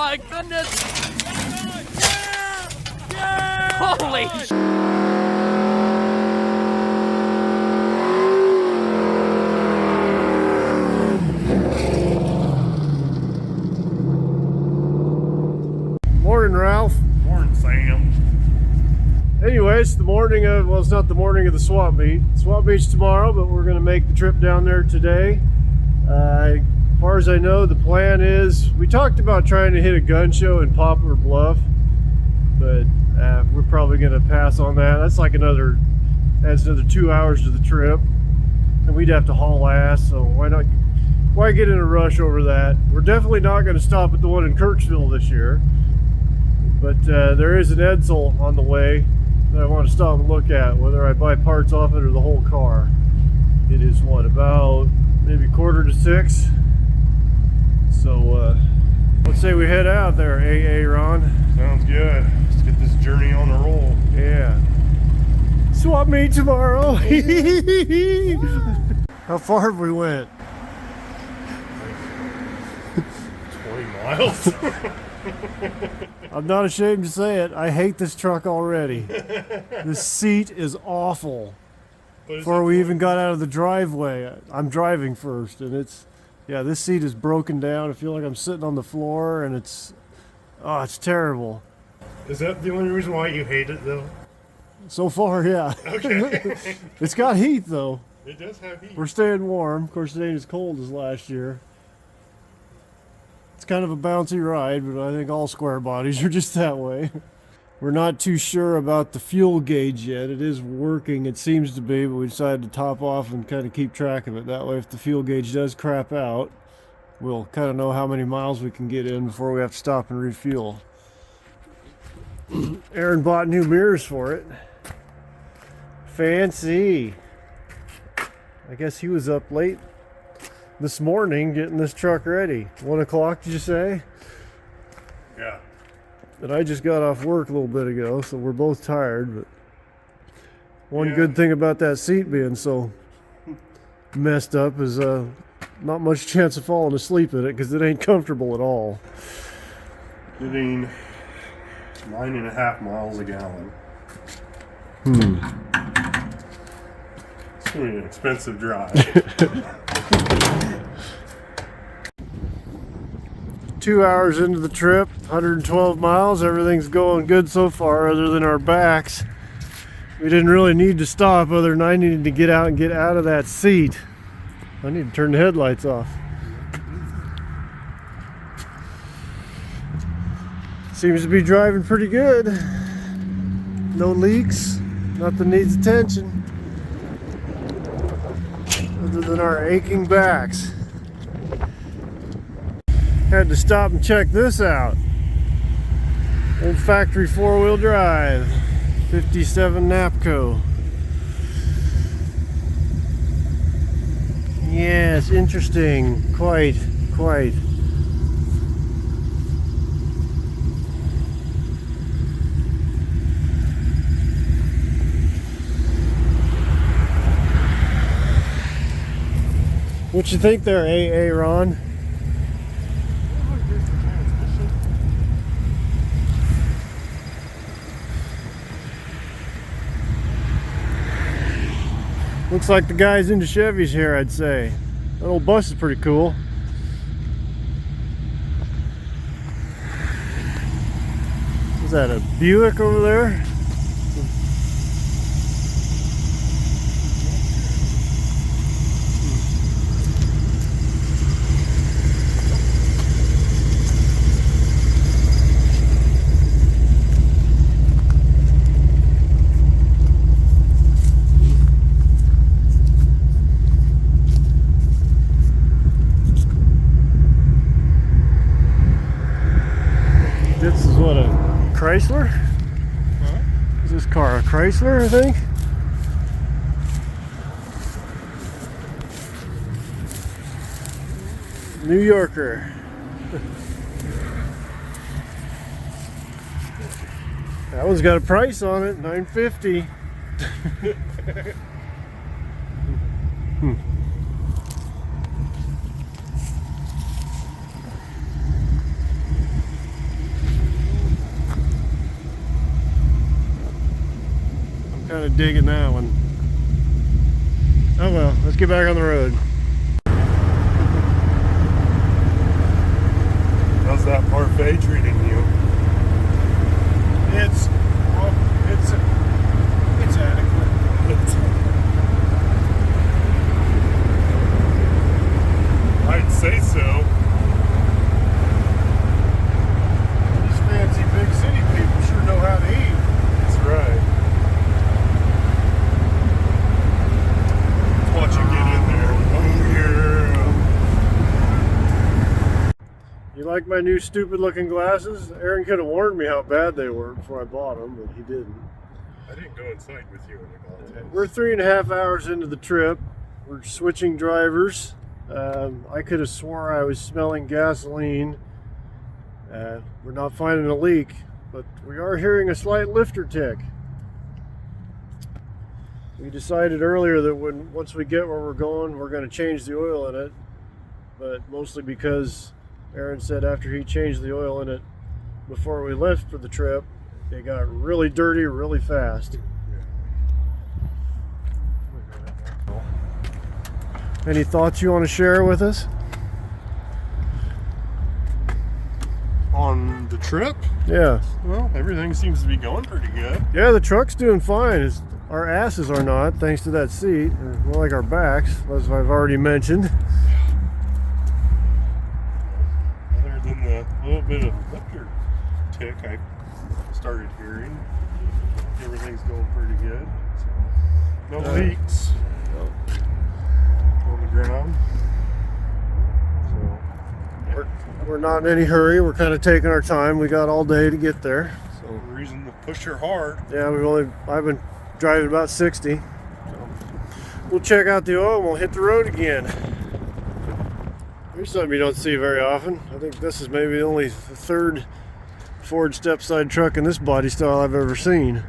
my goodness! Holy sh! Morning, Ralph. Morning, Sam. Anyways, the morning of, well, it's not the morning of the swap meet. Swap meet's tomorrow, but we're going to make the trip down there today. As far as I know, the plan is, we talked about trying to hit a gun show in Poplar Bluff, but we're probably going to pass on that. That's like adds another 2 hours to the trip, and we'd have to haul ass, so why get in a rush over that? We're definitely not going to stop at the one in Kirksville this year, but there is an Edsel on the way that I want to stop and look at, whether I buy parts off it or the whole car. It is what, about maybe 5:45, so let's say we head out there, Ron. Sounds good. Let's get this journey on the roll. Yeah. Swap meet tomorrow. How far have we went? 20 miles. I'm not ashamed to say it. I hate this truck already. This seat is awful. Before we even got out of the driveway, I'm driving first, and this seat is broken down. I feel like I'm sitting on the floor, and it's terrible. Is that the only reason why you hate it, though? So far, yeah. Okay. It's got heat, though. It does have heat. We're staying warm. Of course, it ain't as cold as last year. It's kind of a bouncy ride, but I think all square bodies are just that way. We're not too sure about the fuel gauge yet. It is working, it seems to be, but we decided to top off and kind of keep track of it. That way, if the fuel gauge does crap out, we'll kind of know how many miles we can get in before we have to stop and refuel. Aaron bought new mirrors for it. Fancy. I guess he was up late this morning getting this truck ready. 1 o'clock, did you say? Yeah. And I just got off work a little bit ago, so we're both tired. But one good thing about that seat being so messed up is not much chance of falling asleep in it, because it ain't comfortable at all. Getting 9.5 miles a gallon. It's going to be an expensive drive. 2 hours into the trip, 112 miles, everything's going good so far other than our backs. We didn't really need to stop other than I needed to get out of that seat. I need to turn the headlights off. Seems to be driving pretty good. No leaks, nothing needs attention other than our aching backs. Had to stop and check this out. Old factory 4-wheel drive, 57 Napco. Yes, interesting. Quite. What you think there, AA Ron? Looks like the guy's into Chevys here, I'd say. That old bus is pretty cool. Is that a Buick over there? This is what, a Chrysler? Huh? Is this car a Chrysler, I think? New Yorker. That one's got a price on it, $950. kind of digging that one. Oh well, let's get back on the road. How's that parfait treating you? It's adequate. I'd say so. These fancy big city people sure know how to eat. That's right. Let's watch you get in there. Oh yeah. You like my new stupid looking glasses? Aaron could have warned me how bad they were before I bought them, but he didn't. I didn't go inside with you when I got it. We're 3.5 hours into the trip. We're switching drivers. I could have swore I was smelling gasoline. We're not finding a leak, but we are hearing a slight lifter tick. We decided earlier that once we get where we're going, we're going to change the oil in it, but mostly because Aaron said after he changed the oil in it before we left for the trip, it got really dirty really fast. Any thoughts you want to share with us? On the trip? Yeah. Well, everything seems to be going pretty good. Yeah, the truck's doing fine. Our asses are not, thanks to that seat. More like our backs, as I've already mentioned. Other than the little bit of lifter tick I started hearing, everything's going pretty good. So, no leaks on the ground. So, We're not in any hurry. We're kind of taking our time. We got all day to get there. no reason to push her hard. Yeah, I've been driving about 60. So we'll check out the oil and we'll hit the road again. Here's something you don't see very often. I think this is maybe only the third Ford step-side truck in this body style I've ever seen.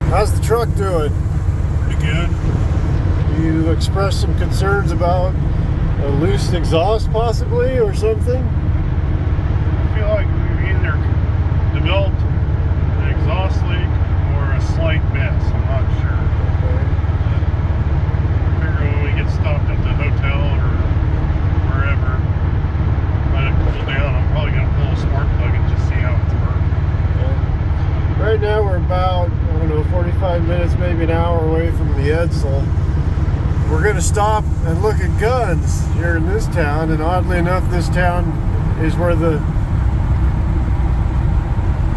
How's the truck doing? Pretty good. You expressed some concerns about a loose exhaust possibly or something? I feel like we've either developed an exhaust leak or a slight mess. I'm not sure. I figure when we get stopped at the hotel or wherever, let it cool down, I'm probably going to pull a spark plug and just see how it's working. Right now we're about, 45 minutes, maybe an hour away from the Edsel. We're going to stop and look at guns here in this town, and oddly enough this town is where the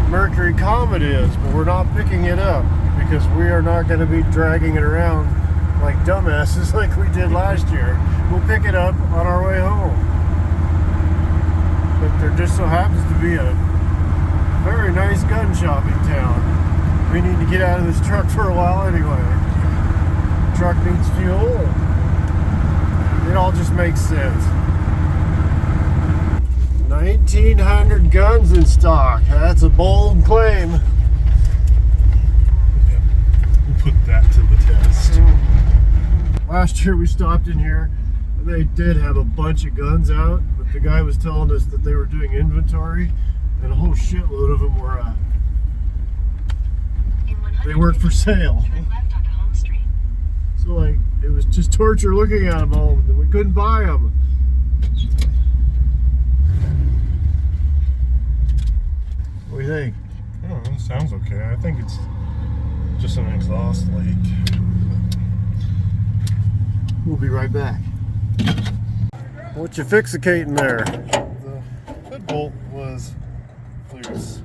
Mercury Comet is, but we're not picking it up because we are not going to be dragging it around like dumbasses like we did last year. We'll pick it up on our way home. But there just so happens to be a very nice gun shopping town. We need to get out of this truck for a while anyway. The truck needs fuel. It all just makes sense. 1,900 guns in stock. That's a bold claim. We'll put that to the test. Last year we stopped in here and they did have a bunch of guns out, but the guy was telling us that they were doing inventory and a whole shitload of them were they weren't for sale. So like, it was just torture looking at them all. We couldn't buy them. What do you think? I don't know, it sounds okay. I think it's just an exhaust leak. We'll be right back. What you fixating there? The hood bolt was loose.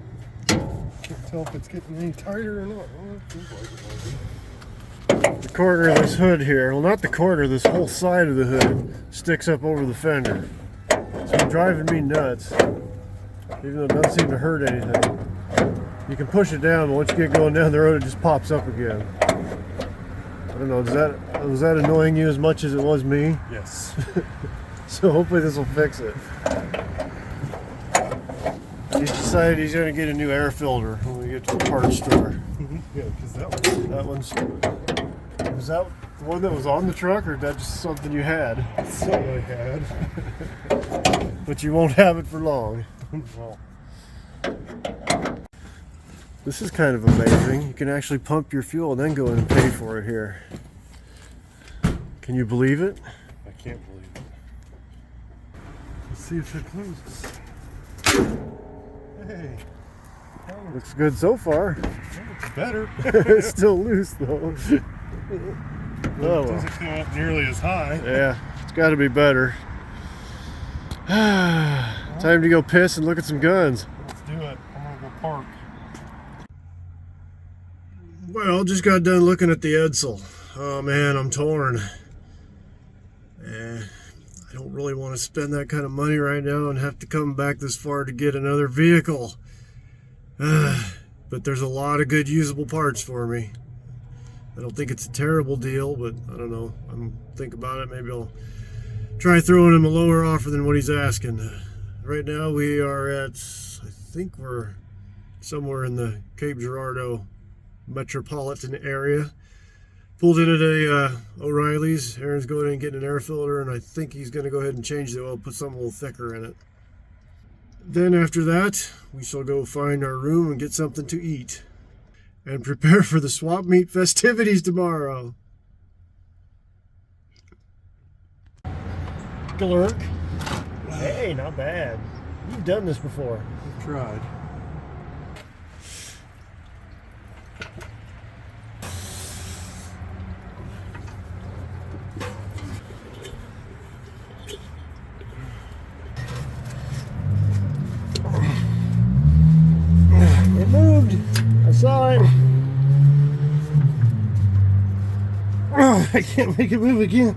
tell if it's getting any tighter or not. Well, it feels like it might be. The corner of this hood here, well, not the corner, this whole side of the hood sticks up over the fender. It's been driving me nuts, even though it doesn't seem to hurt anything. You can push it down, but once you get going down the road, it just pops up again. I don't know, was that annoying you as much as it was me? Yes. So hopefully this will fix it. He's decided he's going to get a new air filter when we get to the parts store. Yeah, because that Was that the one that was on the truck, or is that just something you had? was something I had. But you won't have it for long. Well, This is kind of amazing. You can actually pump your fuel and then go in and pay for it here. Can you believe it? I can't believe it. Let's see if it closes. Hey. Looks good so far. It's better. It's still loose though. It Oh, doesn't come up nearly as high. yeah, it's got to be better. Time to go piss and look at some guns. Let's do it. I'm gonna go park. Well, just got done looking at the Edsel. Oh man, I'm torn. I don't really want to spend that kind of money right now and have to come back this far to get another vehicle. But there's a lot of good usable parts for me. I don't think it's a terrible deal, but I don't know. I'm thinking about it. Maybe I'll try throwing him a lower offer than what he's asking. Right now we are at, I think we're somewhere in the Cape Girardeau metropolitan area. Pulled in at a O'Reilly's. Aaron's going in and getting an air filter, and I think he's going to go ahead and change the oil, put something a little thicker in it. Then after that, we shall go find our room and get something to eat and prepare for the swap meet festivities tomorrow. Glurk. Hey, not bad. You've done this before. I've tried. It moved. I saw it. Oh, I can't make it move again.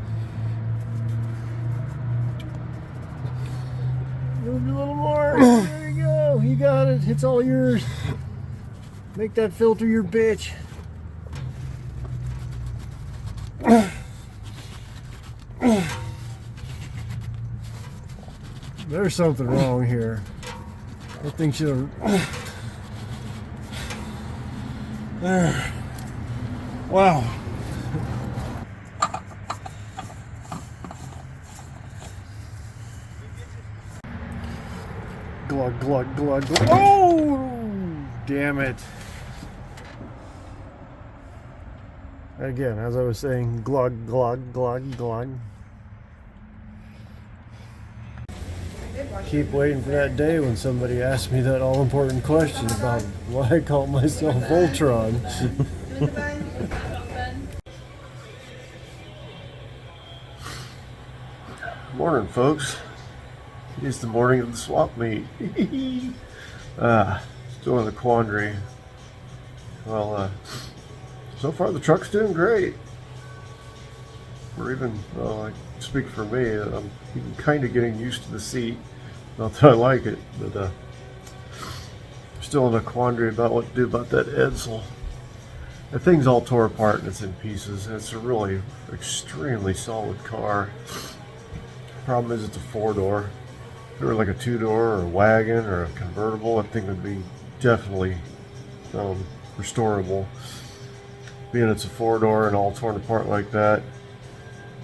Move a little more. There you go. You got it. It's all yours. Make that filter your bitch. There's something wrong here. That thing should have. There. Wow. Glug, glug, glug, glug. Oh! Damn it. Again, as I was saying, glug, glug, glug, glug. Keep waiting for that day when somebody asks me that all-important question about why I call myself Voltron. Morning, folks. It's the morning of the swap meet. Still in the quandary. Well, so far the truck's doing great. We're even, well, I speak for me, I'm even kind of getting used to the seat. Not that I like it, but still in a quandary about what to do about that Edsel. The thing's all tore apart and it's in pieces. And it's a really extremely solid car. Problem is it's a 4-door. If it were like a 2-door or a wagon or a convertible, that thing would be definitely restorable. Being it's a 4-door and all torn apart like that,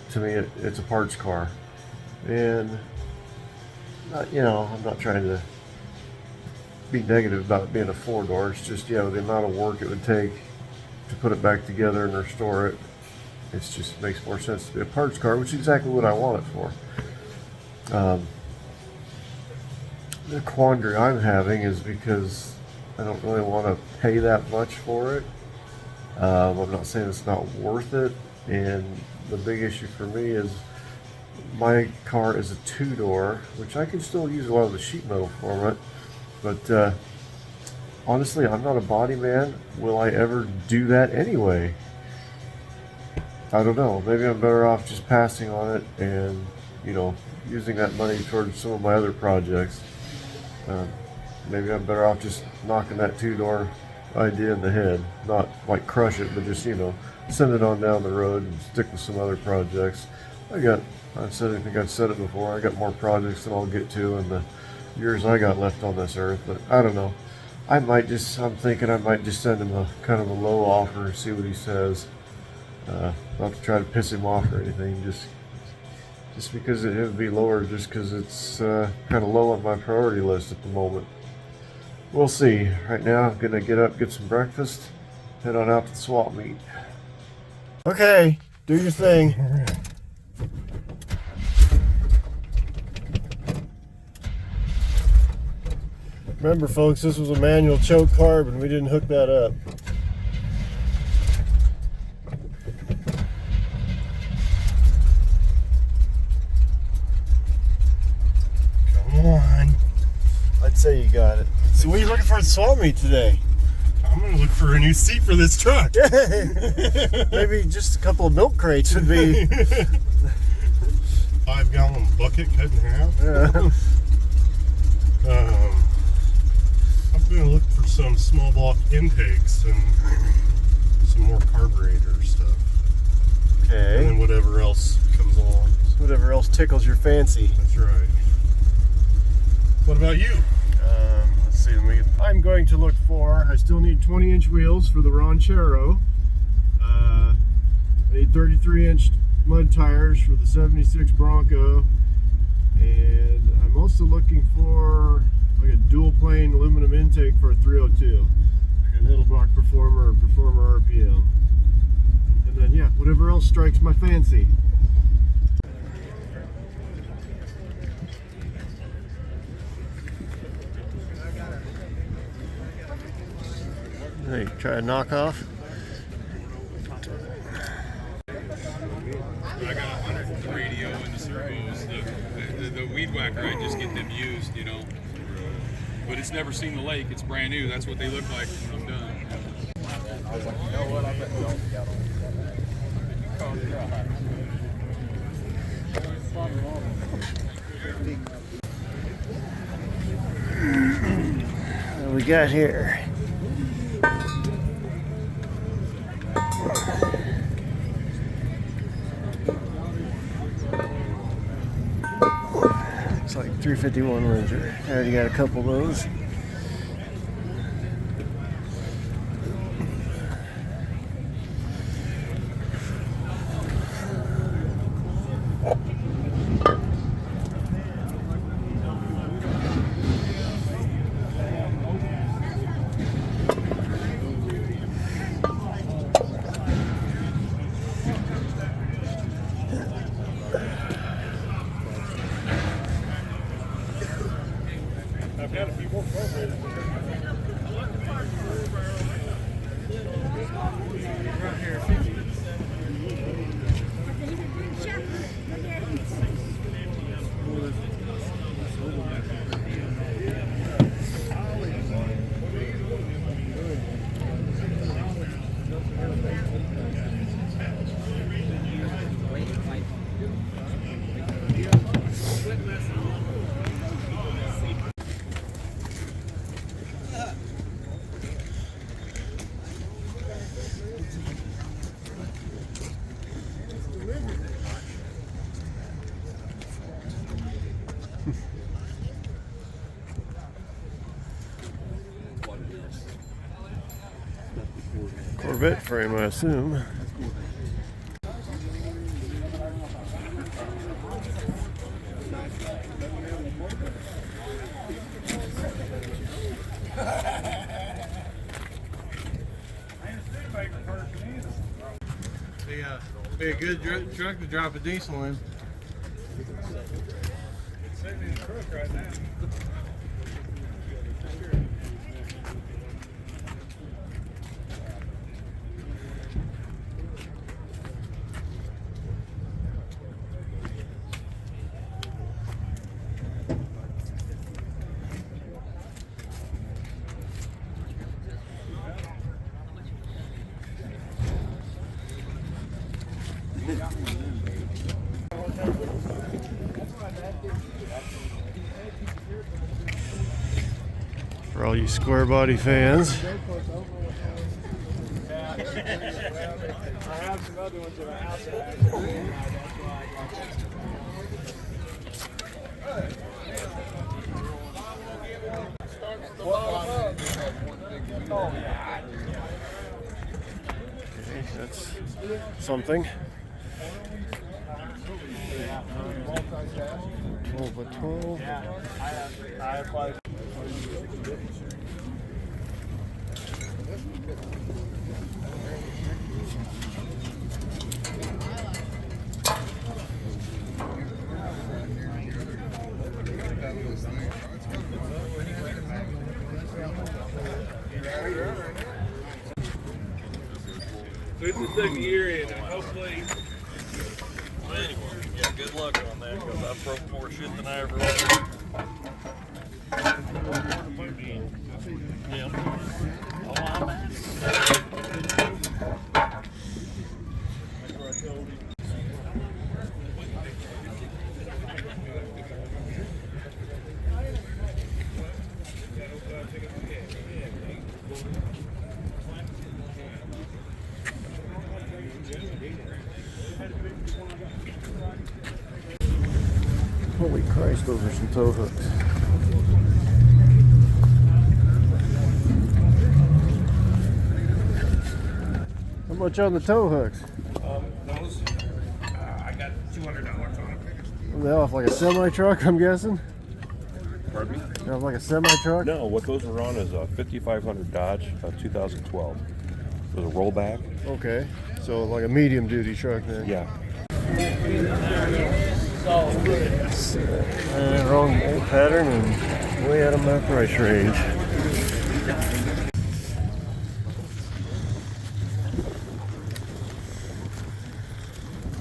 to me it's a parts car. And you know, I'm not trying to be negative about it being a 4-door. It's just, you know, the amount of work it would take to put it back together and restore it. It just makes more sense to be a parts car, which is exactly what I want it for. The quandary I'm having is because I don't really want to pay that much for it. I'm not saying it's not worth it, and the big issue for me is my car is a 2-door, which I can still use a lot of the sheet metal for it, but honestly, I'm not a body man. Will I ever do that anyway? I don't know. Maybe I'm better off just passing on it and, you know, using that money towards some of my other projects. Maybe I'm better off just knocking that two-door idea in the head. Not like crush it, but just, you know, send it on down the road and stick with some other projects. I think I've said it before, I got more projects than I'll get to in the years I got left on this earth, but I don't know. I'm thinking I might just send him a kind of a low offer and see what he says. Not to try to piss him off or anything, just because it would be lower, just because it's kind of low on my priority list at the moment. We'll see. Right now, I'm gonna get up, get some breakfast, head on out to the swap meet. Okay, do your thing. Remember, folks, this was a manual choke carb, and we didn't hook that up. Come on. I'd say you got it. So what are you looking for at the swap meet today? I'm gonna look for a new seat for this truck. Maybe just a couple of milk crates would be. 5-gallon bucket cut in half. Yeah. I'm gonna look for some small block intakes and some more carburetor stuff. Okay. And then whatever else comes along. Whatever else tickles your fancy. That's right. What about you? Let's see. I'm going to look for. I still need 20-inch wheels for the Ranchero. I need 33-inch mud tires for the 76 Bronco, and I'm also looking for like a dual plane aluminum intake for a 302, like a Nettlebrock Performer or Performer RPM. And then yeah, whatever else strikes my fancy. Hey, try a knockoff. I got 100 radio and the servos. The weed whacker, I just get them used, you know. But it's never seen the lake. It's brand new. That's what they look like when I'm done. I was like, you know what? I bet you don't get What do we got here? It's like 351 Ranger. I already got a couple of those. I've got a few more carburetors. Corvette frame, I assume. Be a good truck to drop a diesel in. It's sitting in the truck right now. For all you square body fans. Okay, that's something. 12 by 12. This is the year in, and hopefully. Yeah, good luck on that because I broke more shit than I ever wanted. Yeah. Oh, I'm at. Holy Christ, those are some tow hooks. How much on the tow hooks? Those, I got $200 on them. They off like a semi-truck, I'm guessing? Pardon me? They off like a semi-truck? No, what those were on is a 5500 Dodge 2012. It was a rollback. Okay, so like a medium duty truck then. Yeah. Wrong old pattern and way out of my price range.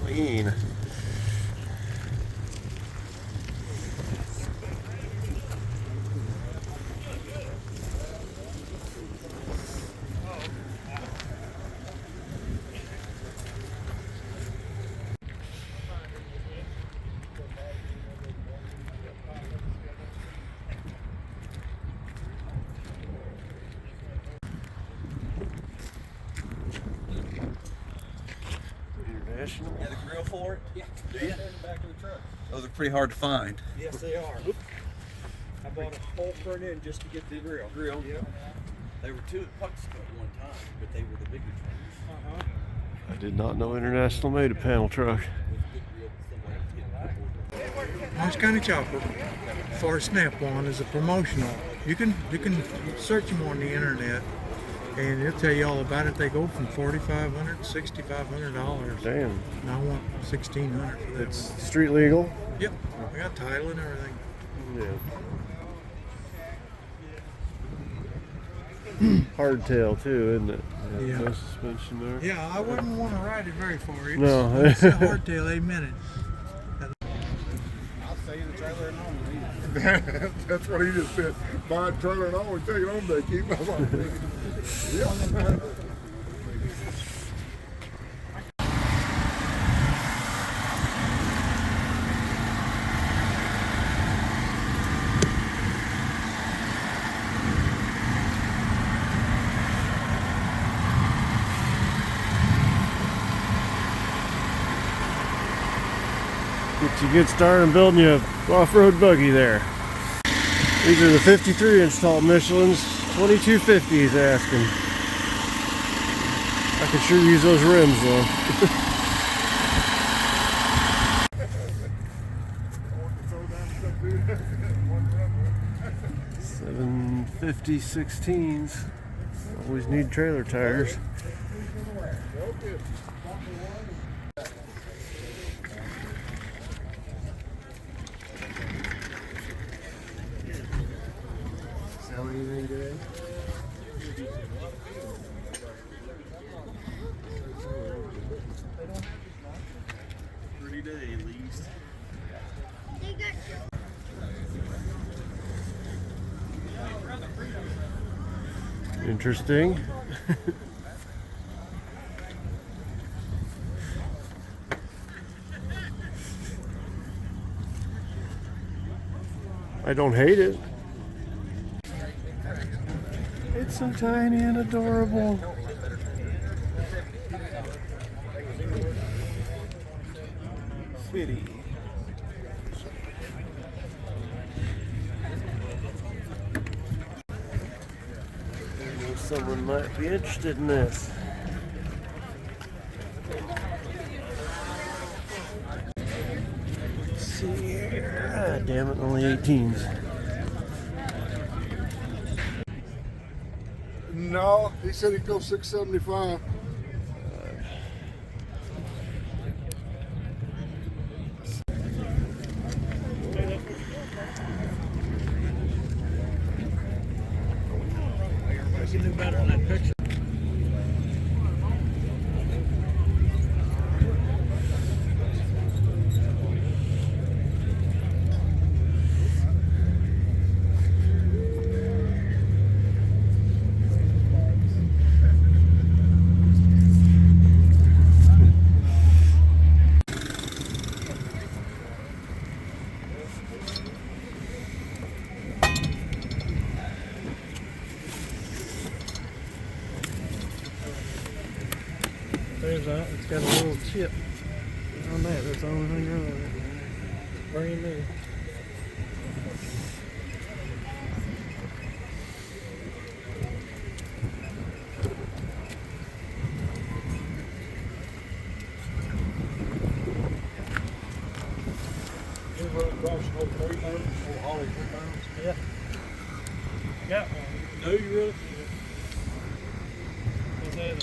Clean. International. You got a grill for it? Yeah. Do you? In the back of the truck. Those are pretty hard to find. Yes, they are. I bought a whole front end just to get the grill. Yep. They were two at Puck's at one time, but they were the bigger trucks. I did not know International made a panel truck. Orange County Chopper for Snap-on is a promotional. You can search them on the internet, and it'll tell you all about it. They go from $4,500 to $6,500. Damn. And I want $1,600 for that. It's street legal. Yep, I got title and everything. Yeah. Hardtail too, isn't it? Yeah. No suspension there. Yeah, I wouldn't want to ride it very far. No. It's a hardtail, they meant it. I'll sell you the trailer and home. That's what he just said. Buy a trailer and home and take it home to keep. I was like, yeah. Get you a good start on building you a off-road buggy there. These are the 53-inch tall Michelins. 2250 he's asking. I could sure use those rims though. 750 16s. Always need trailer tires. Sell anything today? Pretty day at least. Interesting. I don't hate it. It's so tiny and adorable. Kitty. I know someone might be interested in this. Let's see here. Ah, damn it, only 18s. No, he said he'd go 675. You can do better on that picture. There's that. It's got a little chip on that. That's the only thing wrong with it. Brand new. Yeah. Got one. No, you really? Is that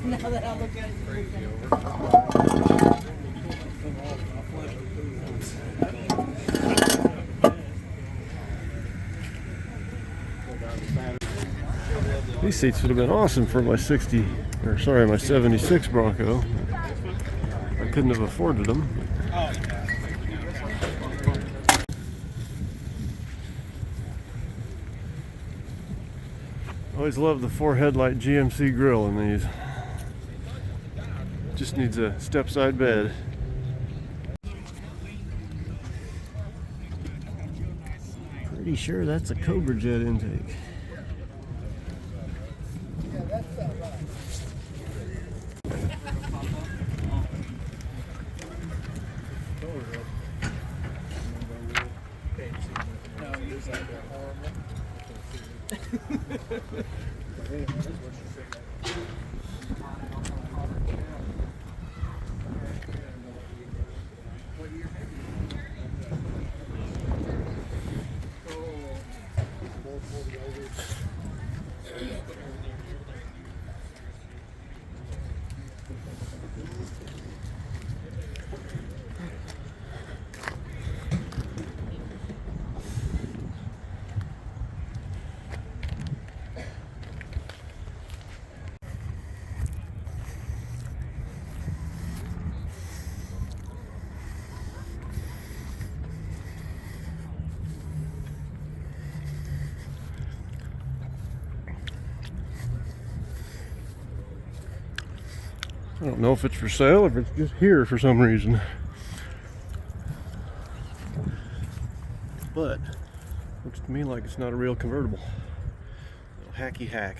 Now that I look at it, crazy These seats would have been awesome for my 76 Bronco. I couldn't have afforded them. Always love the 4-headlight GMC grill in these. Just needs a step-side bed. Pretty sure that's a Cobra Jet intake. I don't know if it's for sale or if it's just here for some reason. But looks to me like it's not a real convertible. Little hacky hack.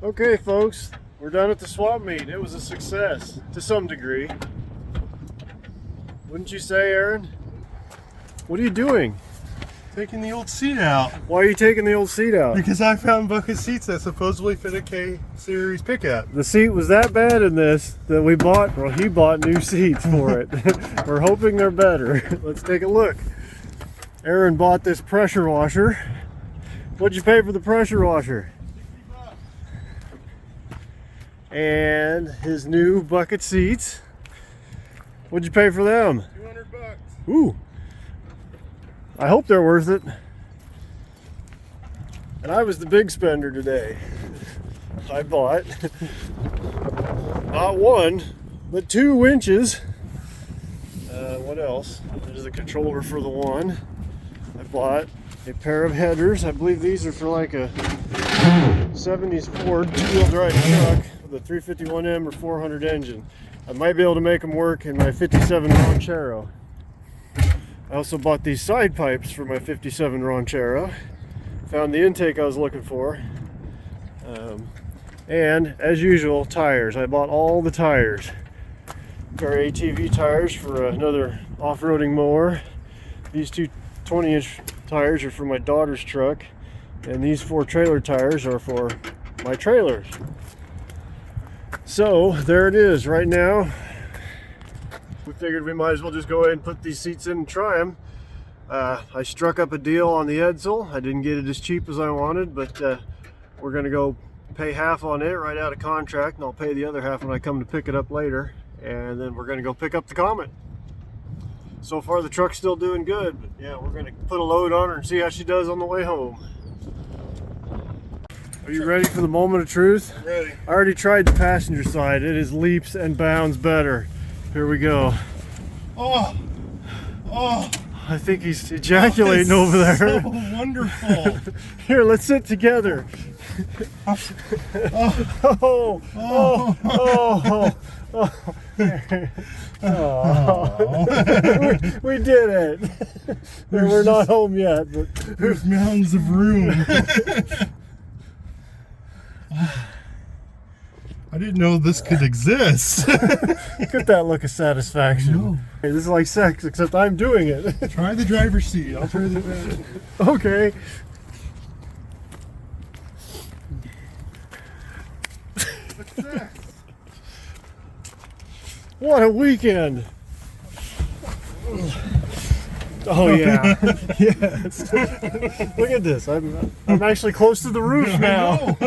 Okay folks, we're done at the swap meet. It was a success to some degree. Wouldn't you say, Aaron? What are you doing? Taking the old seat out. Why are you taking the old seat out? Because I found bucket seats that supposedly fit a K series pickup. The seat was that bad in this that we bought, well, he bought new seats for it. We're hoping they're better. Let's take a look. Aaron bought this pressure washer. What'd you pay for the pressure washer? And his new bucket seats. What'd you pay for them? $200. Ooh. I hope they're worth it. And I was the big spender today. I bought not one, but 2 winches. What else? There's the controller for the one. I bought a pair of headers. I believe these are for like a 70s Ford 2-wheel drive truck with a 351M or 400 engine. I might be able to make them work in my 57 Ranchero. I also bought these side pipes for my 57 Ranchero. Found the intake I was looking for. And as usual, tires. I bought all the tires. Pair of ATV tires for another off-roading mower. These 2 20-inch tires are for my daughter's truck. And these 4 trailer tires are for my trailers. So there it is right now. We figured we might as well just go ahead and put these seats in and try them. I struck up a deal on the Edsel. I didn't get it as cheap as I wanted, but we're going to go pay half on it right out of contract, and I'll pay the other half when I come to pick it up later. And then we're going to go pick up the Comet. So far the truck's still doing good, but yeah, we're going to put a load on her and see how she does on the way home. Are you ready for the moment of truth? I'm ready. I already tried the passenger side. It is leaps and bounds better. Here we go. Oh, I think he's ejaculating over there. So wonderful. Here, let's sit together. Oh. We did it. We're not home yet, but There's mounds of room. I didn't know this could exist. look at that look of satisfaction. Hey, this is like sex, except I'm doing it. Try the driver's seat. I'll try the driver's seat. Okay. What a weekend! Oh yeah, yes. Look at this. I'm actually close to the roof now.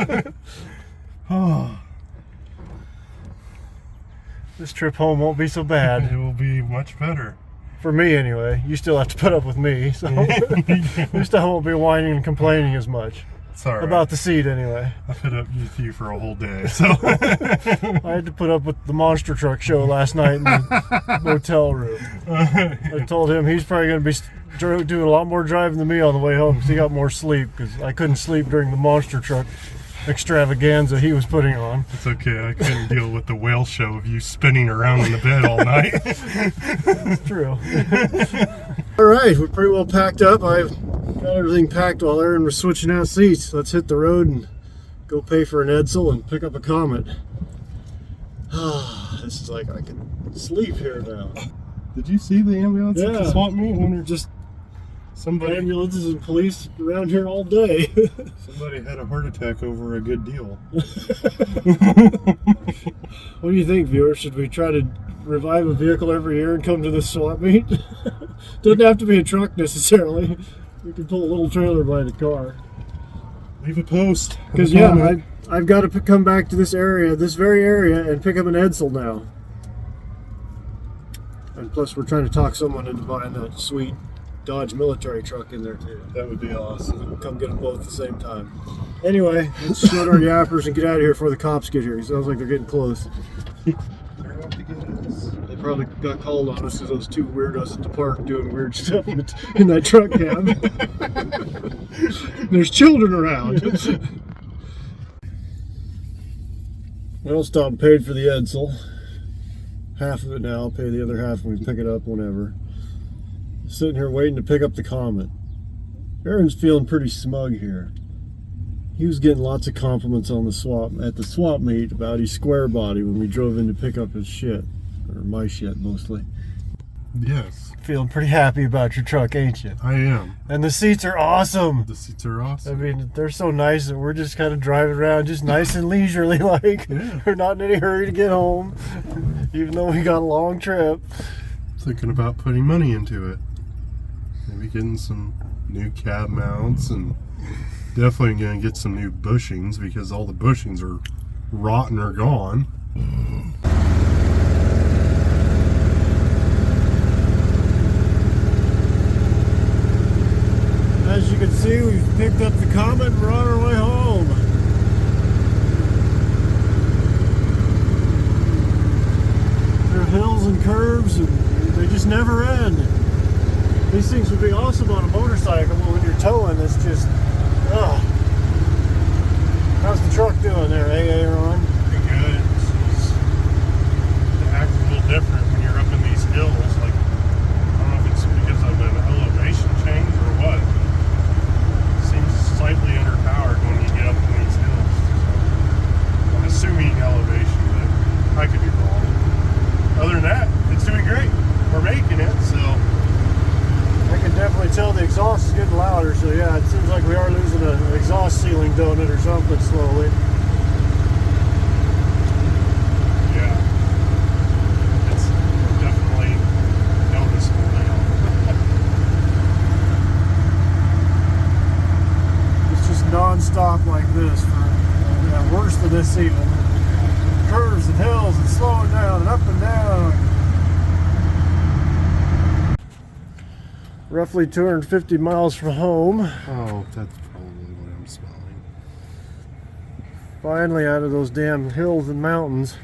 Oh, This trip home won't be so bad it will be much better. for me anyway. You still have to put up with me, so we still won't be whining and complaining as much. Sorry. About the seat anyway. I put up with you for a whole day, so I had to put up with the monster truck show last night in the motel room. I told him he's probably going to be doing a lot more driving than me on the way home because he got more sleep, because I couldn't sleep during the monster truck extravaganza he was putting on. it's okay. I couldn't deal with the whale show of you spinning around in the bed all night. It's true. All right, we're pretty well packed up. I've got everything packed while Aaron was switching out seats. Let's hit the road and go pay for an Edsel and pick up a Comet. This is like I can sleep here now. Did you see the ambulance at the Yeah. swap meet? When Just somebody ambulances and police around here all day. had a heart attack over a good deal. What do you think, viewers? Should we try to revive a vehicle every year and come to this swap meet? Doesn't have to be a truck necessarily. We can pull a little trailer by the car. Leave a post. Because yeah, I've got to come back to this area, this very area, and pick up an Edsel now. And plus, we're trying to talk someone into buying that sweet Dodge military truck in there too. That would be awesome. Come get them both at the same time. Anyway, let's shut our yappers and get out of here before the cops get here. It sounds like they're getting close. They're out to get us. They probably got called on us because those 2 weirdos at the park doing weird stuff in that truck cab. There's children around. Well, stop and paid for the Edsel. Half of it now. I'll pay the other half when we pick it up whenever. Sitting here waiting to pick up the Comet. Aaron's feeling pretty smug here. He was getting lots of compliments on the swap meet about his square body when we drove in to pick up his shit. Or my shit, mostly. Yes, Feeling pretty happy about your truck, ain't you? I am. And the seats are awesome. The seats are I awesome. mean, they're so nice that we're just kind of driving around just nice and leisurely like. Yeah. We're not in any hurry to get home, even though we got a long trip. Thinking about putting money into it. Maybe getting some new cab mounts, and definitely going to get some new bushings because all the bushings are rotten or gone. Picked up the Comet and we're on our way home. There are hills and curves and they just never end. These things would be awesome on a motorcycle, but when you're towing, it's just, ugh. How's the truck doing there, Aaron? Pretty good. It acts a little different when you're up in these hills. Like, I don't know if it's because of an elevation change or what. It seems slightly underpowered when you get up in these hills. I'm assuming elevation, but I could be wrong. Other than that, it's doing great. We're making it, so. I can definitely tell the exhaust is getting louder, so yeah, it seems like we are losing an exhaust sealing donut or something slowly. Yeah. It's definitely noticeable now. It's just non-stop like this for worse than this even. Curves and hills and slowing down and up and down. Roughly 250 miles from home. Oh, that's probably what I'm smelling. Finally out of those damn hills and mountains.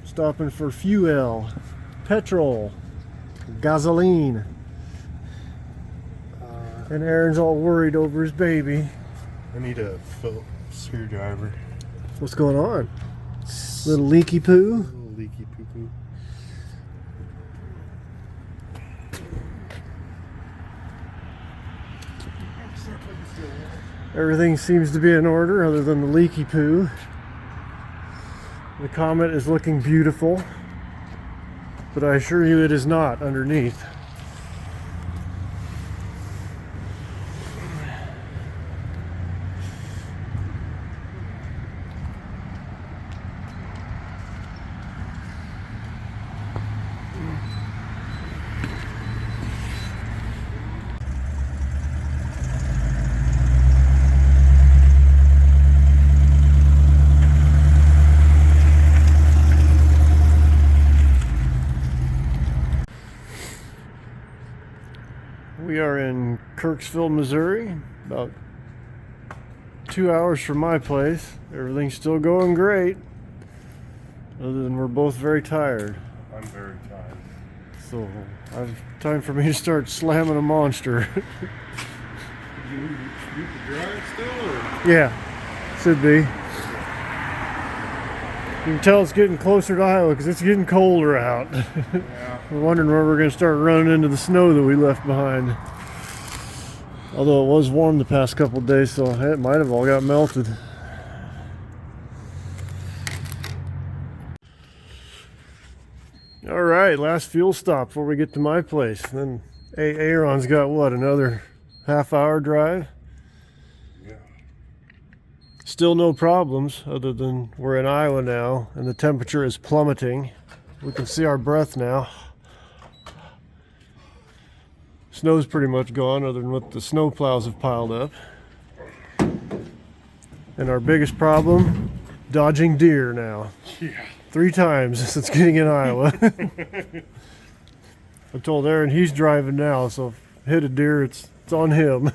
Stopping for fuel, petrol, gasoline. And Aaron's all worried over his baby. I need a screwdriver. What's going on? Little leaky poo? Little leaky poo-poo. Everything seems to be in order other than the leaky poo. The Comet is looking beautiful, but I assure you it is not underneath. We are in Kirksville, Missouri, about 2 hours from my place. Everything's still going great, other than we're both very tired. I'm very tired. So, time for me to start slamming a monster. You can drive still, or? Yeah, should be. You can tell it's getting closer to Iowa because it's getting colder out. Yeah. We're wondering where we're going to start running into the snow that we left behind. Although it was warm the past couple of days, so it might have all got melted. All right, last fuel stop before we get to my place. Then Aaron's got what, another half-hour drive? Yeah. Still no problems other than we're in Iowa now and the temperature is plummeting. We can see our breath now. Snow's pretty much gone other than what the snow plows have piled up. And our biggest problem, dodging deer now. Yeah. 3 times since getting in Iowa. I told Aaron he's driving now, so if I hit a deer, it's on him.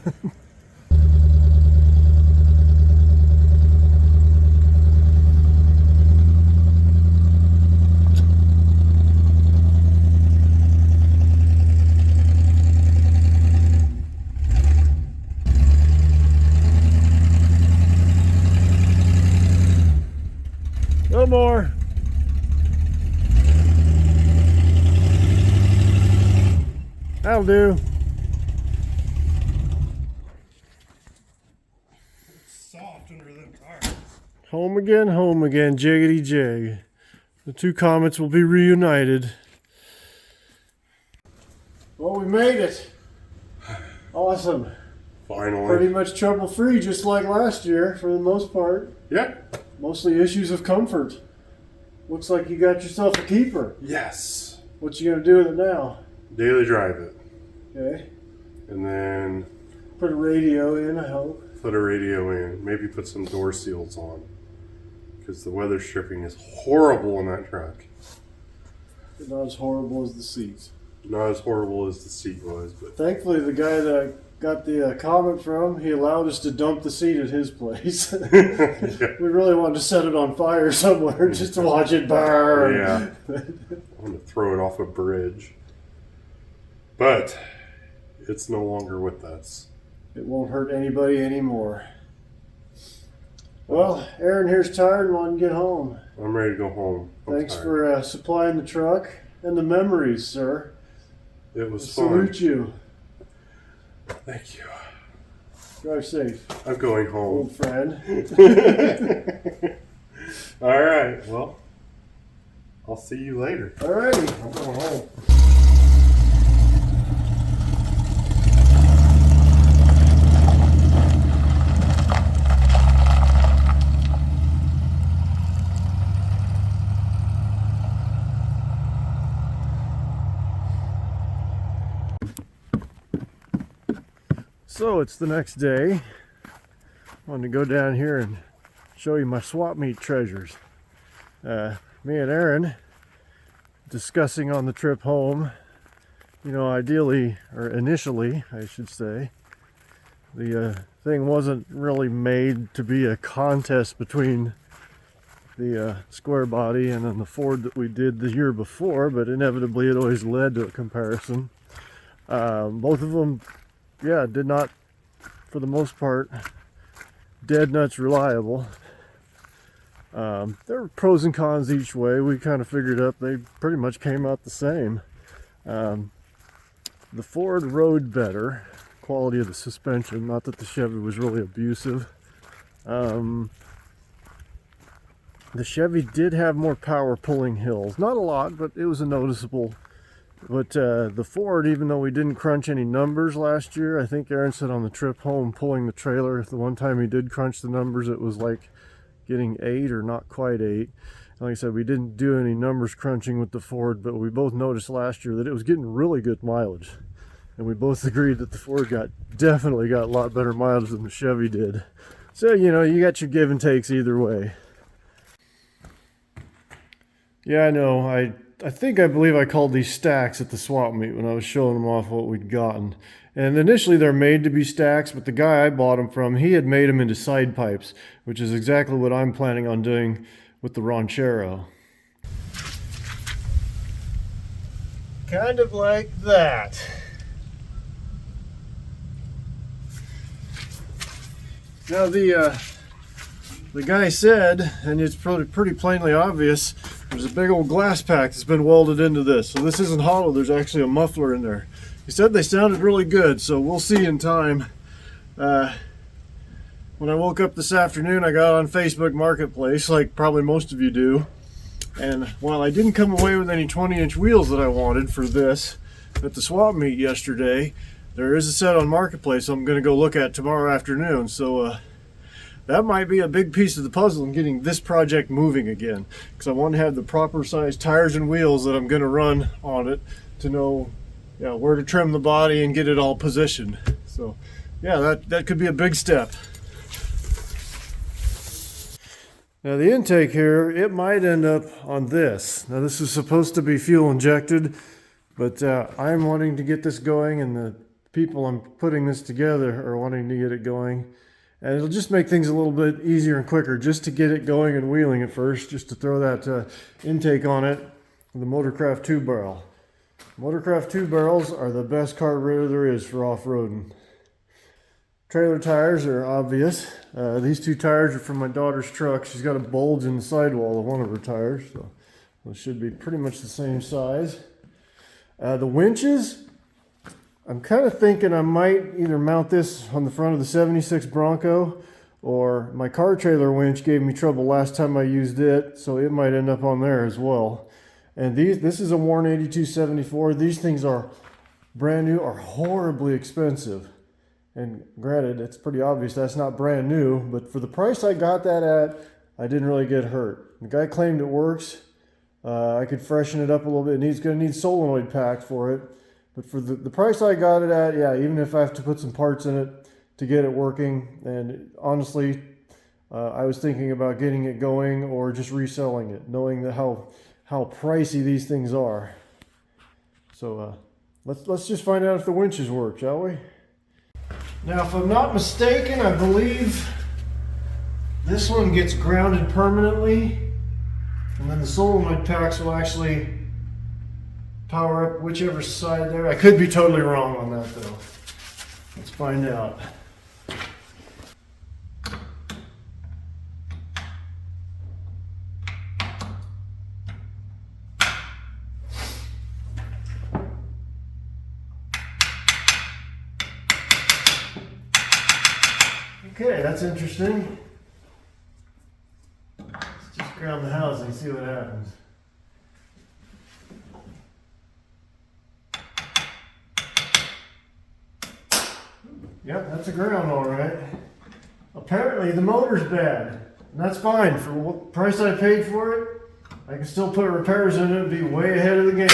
No more. That'll do. It's soft under them tires. Home again, jiggity jig. The 2 Comets will be reunited. Well, we made it. Awesome. Finally. Pretty much trouble-free, just like last year, for the most part. Yeah. Mostly issues of comfort. Looks like you got yourself a keeper. Yes. What you gonna do with it now? Daily drive it. Okay. And then Put a radio in, I hope. put a radio in. Maybe put some door seals on. Because the weather stripping is horrible in that truck. Not as horrible as the seats. Not as horrible as the seat was, but Thankfully, the guy that I got the Comet from, he allowed us to dump the seat at his place. yeah. We really wanted to set it on fire somewhere just to watch it burn. Yeah. I want to throw it off a bridge. But it's no longer with us. It won't hurt anybody anymore. Well, Aaron here's tired and wanting to get home. I'm ready to go home. Thanks for supplying the truck and the memories, sir. It was I salute you. Thank you. Drive safe, I'm going home. old friend. All right. Well, I'll see you later. Alrighty. I'm going home. So it's the next day. I wanted to go down here and show you my swap meet treasures. Me and Aaron discussing on the trip home, you know, ideally, or initially, I should say, the thing wasn't really made to be a contest between the square body and then the Ford that we did the year before, but inevitably it always led to a comparison. Both of them, yeah, did not, for the most part, dead nuts reliable. There were pros and cons each way. We kind of figured up they pretty much came out the same. The Ford rode better, quality of the suspension, not that the Chevy was really abusive. The Chevy did have more power pulling hills, not a lot, but it was a noticeable. But the Ford, even though we didn't crunch any numbers last year, I think Aaron said on the trip home pulling the trailer, the one time he did crunch the numbers, it was like getting 8 or not quite 8. And like I said, we didn't do any numbers crunching with the Ford, but we both noticed last year that it was getting really good mileage. And we both agreed that the Ford definitely got a lot better mileage than the Chevy did. So, you know, you got your give and takes either way. Yeah, I know. I believe I called these stacks at the swap meet when I was showing them off what we'd gotten. And initially they're made to be stacks, but the guy I bought them from, he had made them into side pipes, which is exactly what I'm planning on doing with the Ranchero. Kind of like that. Now the guy said, and it's pretty plainly obvious, there's a big old glass pack that's been welded into this. So this isn't hollow, there's actually a muffler in there. He said they sounded really good, so we'll see in time. When I woke up this afternoon, I got on Facebook Marketplace, like probably most of you do. And while I didn't come away with any 20-inch wheels that I wanted for this at the swap meet yesterday, there is a set on Marketplace I'm going to go look at tomorrow afternoon. So that might be a big piece of the puzzle in getting this project moving again, because I want to have the proper size tires and wheels that I'm going to run on it to know, yeah, where to trim the body and get it all positioned. So yeah, that could be a big step. Now the intake here, it might end up on this. Now this is supposed to be fuel injected, but I'm wanting to get this going, and the people I'm putting this together are wanting to get it going. And it'll just make things a little bit easier and quicker just to get it going and wheeling at first, just to throw that intake on it with the Motorcraft 2 barrel. Motorcraft 2 barrels are the best carburetor there is for off-roading. Trailer tires are obvious. These two tires are from my daughter's truck. She's got a bulge in the sidewall of one of her tires, so it should be pretty much the same size. The winches, I'm kind of thinking I might either mount this on the front of the 76 Bronco, or my car trailer winch gave me trouble last time I used it, so it might end up on there as well. And this is a Warn 8274. These things are brand new, are horribly expensive. And granted, it's pretty obvious that's not brand new, but for the price I got that at, I didn't really get hurt. The guy claimed it works. I could freshen it up a little bit. It's going to need solenoid pack for it. But for the price I got it at, yeah, even if I have to put some parts in it to get it working, and honestly, I was thinking about getting it going or just reselling it, knowing that how pricey these things are. So Let's just find out if the winches work, shall we? Now, if I'm not mistaken, I believe this one gets grounded permanently, and then the solenoid packs will actually power up whichever side there. I could be totally wrong on that though. Let's find out. Okay, that's interesting. Let's just ground the housing, see what happens. Yep, that's a ground all right. Apparently the motor's bad, and that's fine. For what price I paid for it, I can still put repairs in it and be way ahead of the game.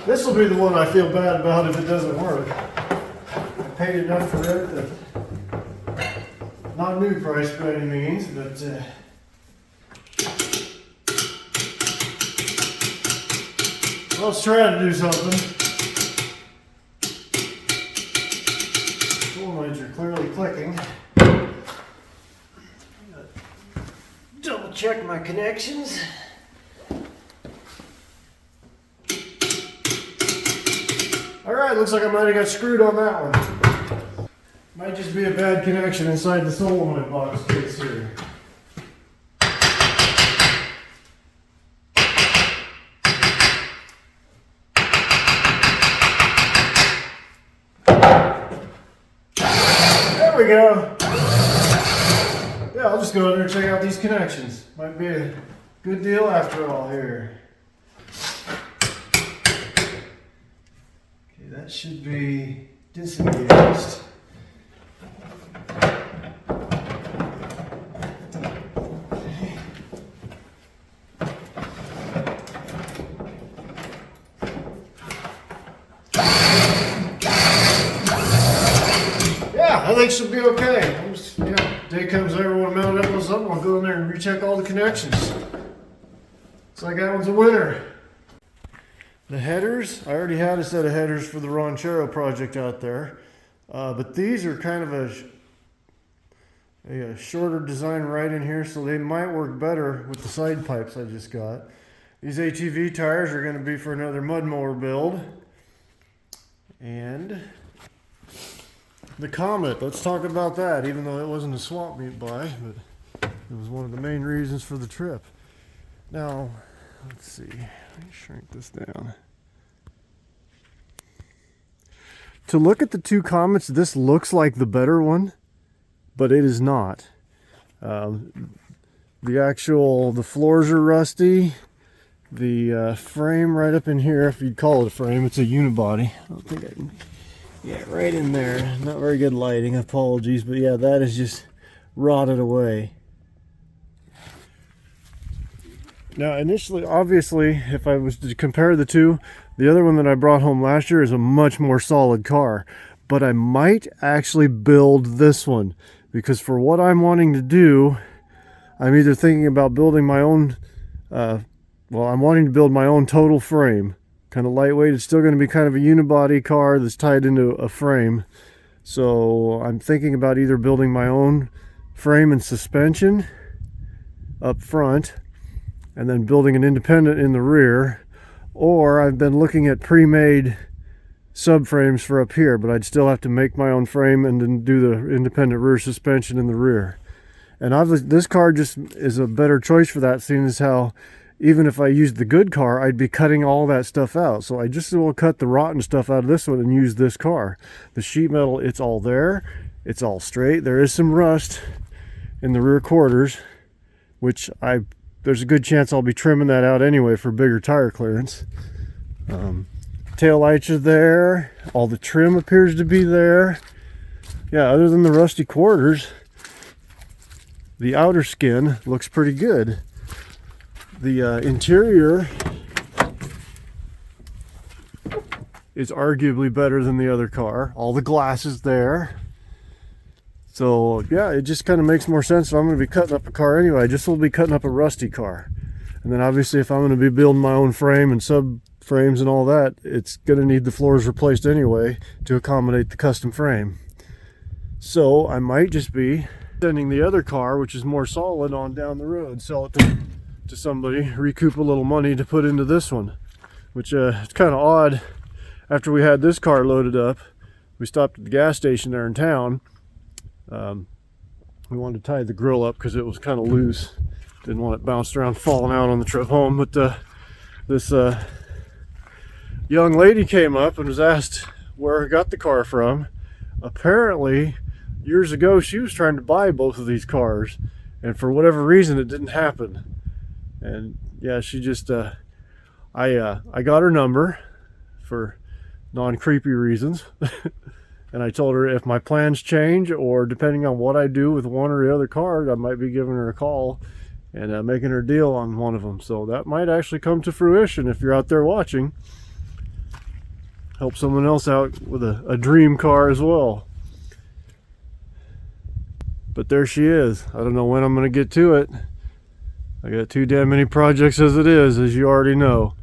This will be the one I feel bad about if it doesn't work. I paid enough for it that, not new price by any means, but well, let's try to do something. Solenoids are clearly clicking. Double check my connections. Alright, looks like I might have got screwed on that one. Might just be a bad connection inside the solenoid box case here. There we go. Yeah, I'll just go in there and check out these connections. Might be a good deal after all here. Okay, that should be disengaged. I think she'll be okay. Day comes everyone mounted up on something, I'll go in there and recheck all the connections. Looks like that one's a winner. The headers, I already had a set of headers for the Ranchero project out there, but these are kind of a shorter design right in here, so they might work better with the side pipes I just got. These HEV tires are going to be for another mud mower build. And the Comet, let's talk about that, even though it wasn't a swap meet buy, but it was one of the main reasons for the trip. Now, let's see, let me shrink this down. To look at the two Comets, this looks like the better one, but it is not. The floors are rusty. The frame right up in here, if you'd call it a frame, it's a unibody. I don't think I can. Yeah, right in there. Not very good lighting, apologies, but yeah, that is just rotted away. Now, initially, obviously, if I was to compare the two, the other one that I brought home last year is a much more solid car. But I might actually build this one, because for what I'm wanting to do, I'm either thinking about building my own, I'm wanting to build my own total frame. Kind of lightweight. It's still going to be kind of a unibody car that's tied into a frame. So I'm thinking about either building my own frame and suspension up front and then building an independent in the rear, or I've been looking at pre-made subframes for up here, but I'd still have to make my own frame and then do the independent rear suspension in the rear. And obviously this car just is a better choice for that, seeing as how even if I used the good car, I'd be cutting all that stuff out. So I just will cut the rotten stuff out of this one and use this car. The sheet metal, it's all there. It's all straight. There is some rust in the rear quarters, which there's a good chance I'll be trimming that out anyway for bigger tire clearance. Tail lights are there. All the trim appears to be there. Yeah, other than the rusty quarters, the outer skin looks pretty good. The interior is arguably better than the other car. All the glass is there. So yeah, it just kind of makes more sense. If I'm going to be cutting up a car anyway, I just will be cutting up a rusty car. And then obviously if I'm going to be building my own frame and subframes and all that, it's going to need the floors replaced anyway to accommodate the custom frame. So I might just be sending the other car, which is more solid, on down the road, sell it to somebody, recoup a little money to put into this one. Which it's kind of odd. After we had this car loaded up, we stopped at the gas station there in town. We wanted to tie the grill up because it was kind of loose. Didn't want it bounced around falling out on the trip home. But this young lady came up and was asked where I got the car from. Apparently, years ago, she was trying to buy both of these cars, and for whatever reason, it didn't happen. And yeah, she just, I got her number for non-creepy reasons. And I told her if my plans change, or depending on what I do with one or the other car, I might be giving her a call and making her a deal on one of them. So that might actually come to fruition if you're out there watching. Help someone else out with a dream car as well. But there she is. I don't know when I'm going to get to it. I got too damn many projects as it is, as you already know.